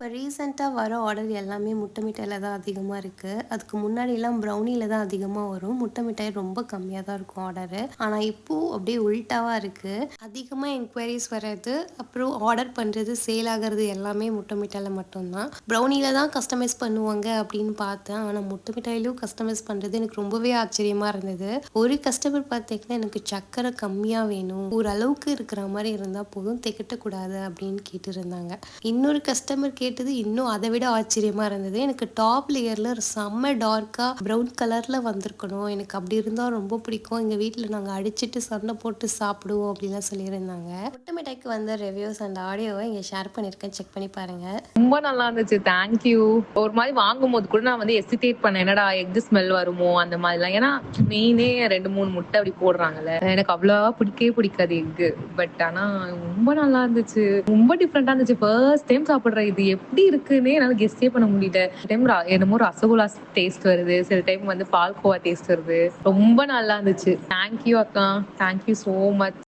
இப்போ ரீசெண்டா வர ஆர்டர் எல்லாமே முட்டை மிட்டாயில தான் அதிகமா இருக்கு. அதுக்கு முன்னாடிலாம் ப்ரௌனில தான் அதிகமா வரும். முட்டை மிட்டாய் ரொம்ப கம்மியா தான் இருக்கும் ஆர்டரு. ஆனா இப்போ அப்படியே உல்டாவா இருக்கு. அதிகமா என்குயரீஸ் வர்றது, அப்புறம் ஆர்டர் பண்றது, சேல் ஆகுறது எல்லாமே முட்டை மிட்டாயில மட்டும்தான். ப்ரௌனில தான் கஸ்டமைஸ் பண்ணுவாங்க அப்படின்னு பார்த்தேன். ஆனா முட்டை மிட்டாயிலும் கஸ்டமைஸ் பண்றது எனக்கு ரொம்பவே ஆச்சரியமா இருந்தது. ஒரு கஸ்டமர் பார்த்தீங்கன்னா, எனக்கு சர்க்கரை கம்மியா வேணும். ஓரளவுக்கு இருக்கிற மாரி இருந்தா போதும், திகட்டக்கூடாது அப்படின்னு கேட்டிருந்தாங்க. இன்னொரு கஸ்டமர் கேட்டது இன்னும் அதை விட ஆச்சரியமா இருந்தது. எனக்கு டாப் லேயர்ல ஒரு செம்ம டார்க்கா ப்ரௌன் கலர்ல வந்திருக்கணும். எனக்கு அப்படி இருந்தா ரொம்ப பிடிக்கும். எங்க வீட்ல நாங்க அடிச்சுட்டு சண்டை போட்டு சாப்பிடுவோம் அப்படிலாம் சொல்லியிருந்தாங்க. முட்டை மிட்டாய்க்கு வந்த ரிவ்யூஸ் அண்ட் ஆடியோவை இங்க ஷேர் பண்ணியிருக்கேன். செக் பண்ணி பாருங்க. ரொம்ப நல்லா இருந்துச்சு. தேங்க்யூ. ஒரு மாதிரி வாங்கும்போது கூட நான் வந்து எசிடேட் பண்ணேன். என்னடா எக் ஸ்மெல் வருமோ அந்த மாதிரிலாம். ஏன்னா மெயினே 2 3 முட்டை அப்படி போடுறாங்கல்ல. எனக்கு அவ்வளவா பிடிக்கவே பிடிக்காது எக்கு. பட் ஆனா ரொம்ப நல்லா இருந்துச்சு. ரொம்ப டிஃப்ரெண்டா இருந்துச்சு. ஃபர்ஸ்ட் டைம் சாப்பிடுறேன். இது எப்படி இருக்குன்னே என்னால கெஸ்டே பண்ண முடியல. டைம் என்னமோ ரசகுல்லா டேஸ்ட் வருது. சில டைம் வந்து பால்கோவா டேஸ்ட் வருது. ரொம்ப நல்லா இருந்துச்சு. தேங்க்யூ அக்கா. Thank you so much.